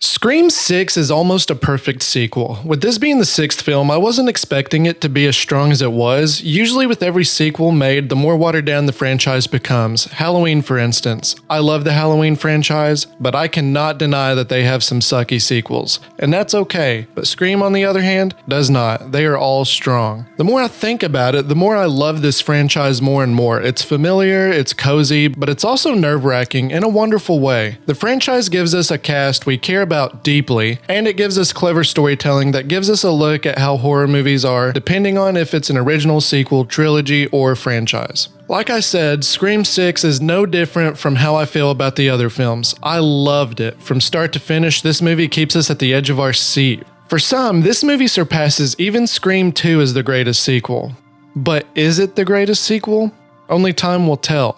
Scream 6 is almost a perfect sequel. With this being the sixth film, I wasn't expecting it to be as strong as it was. Usually with every sequel made, the more watered down the franchise becomes. Halloween, for instance. I love the Halloween franchise, but I cannot deny that they have some sucky sequels. And that's okay, but Scream, on the other hand, does not. They are all strong. The more I think about it, the more I love this franchise more and more. It's familiar, it's cozy, but it's also nerve-wracking in a wonderful way. The franchise gives us a cast we care about deeply, and it gives us clever storytelling that gives us a look at how horror movies are, depending on if it's an original, sequel, trilogy, or franchise. Like I said, Scream 6 is no different from how I feel about the other films. I loved it. From start to finish, this movie keeps us at the edge of our seat. For some, this movie surpasses even Scream 2 as the greatest sequel. But is it the greatest sequel? Only time will tell.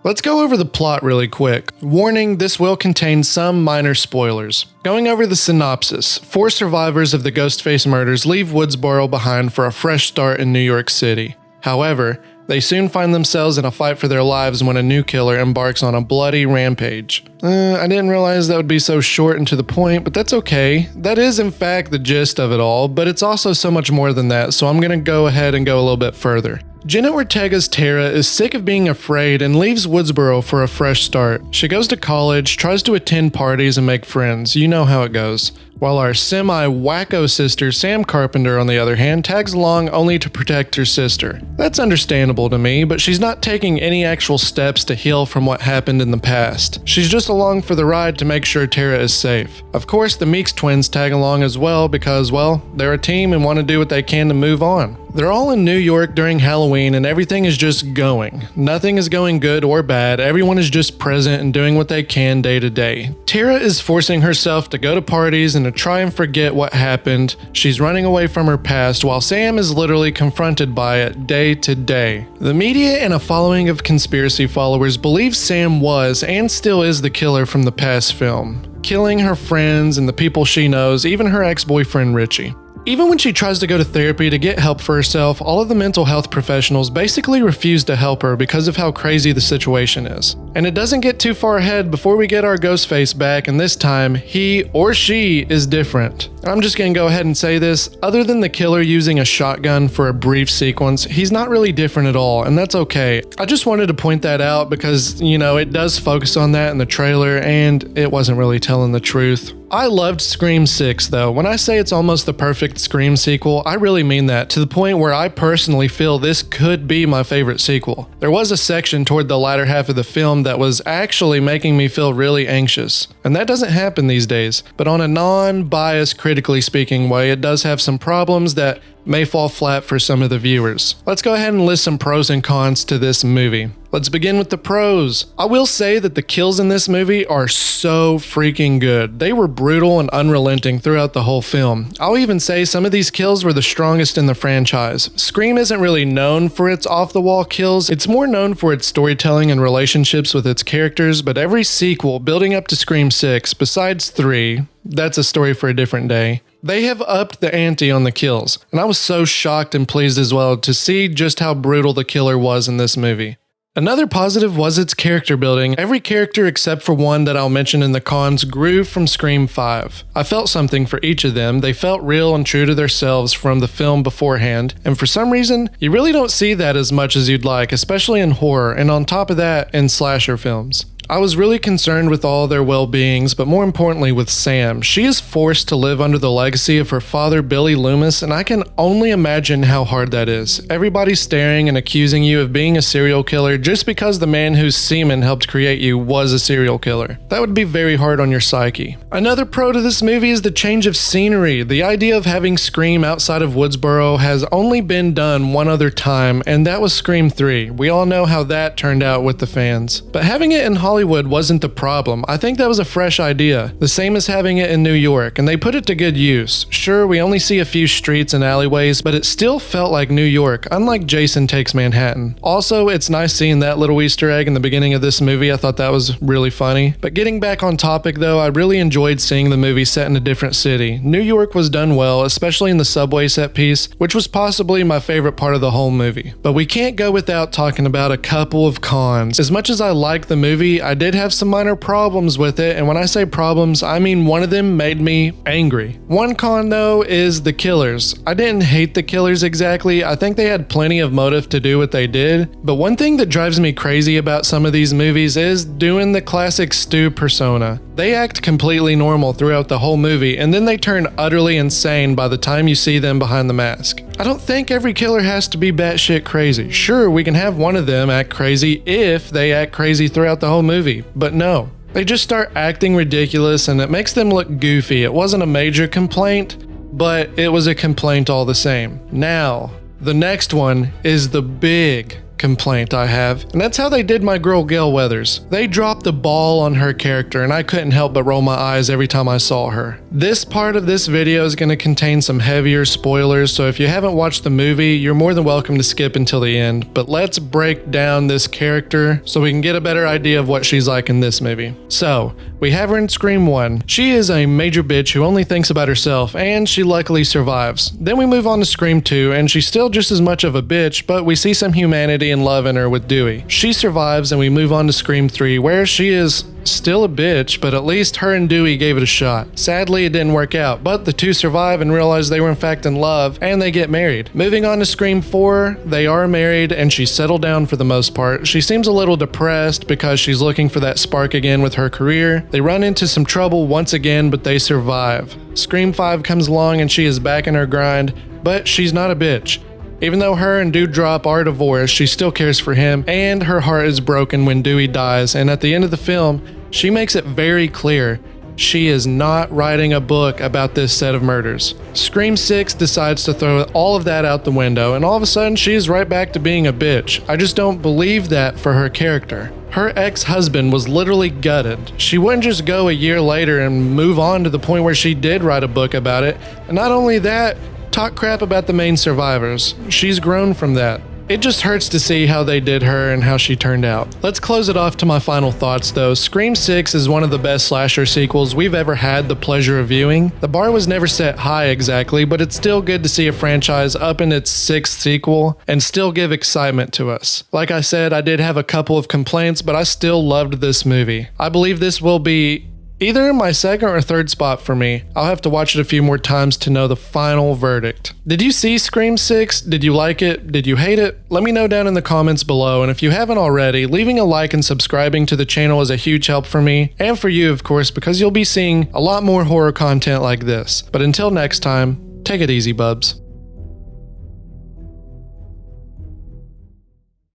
Let's go over the plot really quick. Warning, this will contain some minor spoilers. Going over the synopsis, 4 survivors of the Ghostface murders leave Woodsboro behind for a fresh start in New York City. However, they soon find themselves in a fight for their lives when a new killer embarks on a bloody rampage. I didn't realize that would be so short and to the point, but that's okay. That is in fact the gist of it all, but it's also so much more than that, so I'm gonna go ahead and go a little bit further. Jenna Ortega's Tara is sick of being afraid and leaves Woodsboro for a fresh start. She goes to college, tries to attend parties and make friends. You know how it goes. While our semi-wacko sister Sam Carpenter, on the other hand, tags along only to protect her sister. That's understandable to me, but she's not taking any actual steps to heal from what happened in the past. She's just along for the ride to make sure Tara is safe. Of course, the Meeks twins tag along as well because, well, they're a team and want to do what they can to move on. They're all in New York during Halloween and everything is just going. Nothing is going good or bad, everyone is just present and doing what they can day to day. Tara is forcing herself to go to parties and to try and forget what happened. She's running away from her past while Sam is literally confronted by it day to day. The media and a following of conspiracy followers believe Sam was and still is the killer from the past film, killing her friends and the people she knows, even her ex-boyfriend Richie. Even when she tries to go to therapy to get help for herself, all of the mental health professionals basically refuse to help her because of how crazy the situation is. And it doesn't get too far ahead before we get our Ghostface back, and this time, he or she is different. I'm just gonna go ahead and say this, other than the killer using a shotgun for a brief sequence, he's not really different at all, and that's okay. I just wanted to point that out because, you know, it does focus on that in the trailer, and it wasn't really telling the truth. I loved Scream 6 though. When I say it's almost the perfect Scream sequel, I really mean that, to the point where I personally feel this could be my favorite sequel. There was a section toward the latter half of the film that was actually making me feel really anxious, and that doesn't happen these days, but on a non-biased, critically speaking way, it does have some problems that may fall flat for some of the viewers. Let's go ahead and list some pros and cons to this movie. Let's begin with the pros. I will say that the kills in this movie are so freaking good. They were brutal and unrelenting throughout the whole film. I'll even say some of these kills were the strongest in the franchise. Scream isn't really known for its off-the-wall kills, it's more known for its storytelling and relationships with its characters, but every sequel building up to Scream 6, besides 3, that's a story for a different day, they have upped the ante on the kills, and I was so shocked and pleased as well to see just how brutal the killer was in this movie. Another positive was its character building. Every character except for one that I'll mention in the cons grew from Scream 5. I felt something for each of them. They felt real and true to themselves from the film beforehand, and for some reason, you really don't see that as much as you'd like, especially in horror, and on top of that, in slasher films. I was really concerned with all their well-beings, but more importantly with Sam. She is forced to live under the legacy of her father, Billy Loomis, and I can only imagine how hard that is. Everybody's staring and accusing you of being a serial killer just because the man whose semen helped create you was a serial killer. That would be very hard on your psyche. Another pro to this movie is the change of scenery. The idea of having Scream outside of Woodsboro has only been done one other time, and that was Scream 3. We all know how that turned out with the fans. But having it in Hollywood wasn't the problem. I think that was a fresh idea. The same as having it in New York, and they put it to good use. Sure, we only see a few streets and alleyways, but it still felt like New York, unlike Jason Takes Manhattan. Also, it's nice seeing that little Easter egg in the beginning of this movie. I thought that was really funny. But getting back on topic though, I really enjoyed seeing the movie set in a different city. New York was done well, especially in the subway set piece, which was possibly my favorite part of the whole movie. But we can't go without talking about a couple of cons. As much as I like the movie, I did have some minor problems with it, and when I say problems, I mean one of them made me angry. One con though is the killers. I didn't hate the killers exactly, I think they had plenty of motive to do what they did, but one thing that drives me crazy about some of these movies is doing the classic Stu persona. They act completely normal throughout the whole movie, and then they turn utterly insane by the time you see them behind the mask. I don't think every killer has to be batshit crazy. Sure, we can have one of them act crazy if they act crazy throughout the whole movie, but no. They just start acting ridiculous and it makes them look goofy. It wasn't a major complaint, but it was a complaint all the same. Now, the next one is the big complaint I have, and that's how they did my girl Gail Weathers. They dropped the ball on her character and I couldn't help but roll my eyes every time I saw her. This part of this video is going to contain some heavier spoilers, so if you haven't watched the movie, you're more than welcome to skip until the end, but let's break down this character so we can get a better idea of what she's like in this movie. So, we have her in Scream 1. She is a major bitch who only thinks about herself, and she luckily survives. Then we move on to Scream 2, and she's still just as much of a bitch, but we see some humanity and love in her with Dewey. She survives, and we move on to Scream 3, where she is still a bitch, but at least her and Dewey gave it a shot. Sadly, it didn't work out, but the two survive and realize they were in fact in love, and they get married. Moving on to Scream 4, they are married, and she's settled down for the most part. She seems a little depressed because she's looking for that spark again with her career. They run into some trouble once again, but they survive. Scream 5 comes along and she is back in her grind, but she's not a bitch. Even though her and Dewdrop are divorced, she still cares for him, and her heart is broken when Dewey dies, and at the end of the film, she makes it very clear she is not writing a book about this set of murders. Scream 6 decides to throw all of that out the window, and all of a sudden she's right back to being a bitch. I just don't believe that for her character. Her ex-husband was literally gutted. She wouldn't just go a year later and move on to the point where she did write a book about it, and not only that, talk crap about the main survivors. She's grown from that. It just hurts to see how they did her and how she turned out. Let's close it off to my final thoughts though. Scream 6 is one of the best slasher sequels we've ever had the pleasure of viewing. The bar was never set high exactly, but it's still good to see a franchise up in its 6th sequel and still give excitement to us. Like I said, I did have a couple of complaints, but I still loved this movie. I believe this will be either my second or third spot for me. I'll have to watch it a few more times to know the final verdict. Did you see Scream 6? Did you like it? Did you hate it? Let me know down in the comments below, and if you haven't already, leaving a like and subscribing to the channel is a huge help for me, and for you of course, because you'll be seeing a lot more horror content like this. But until next time, take it easy, bubs.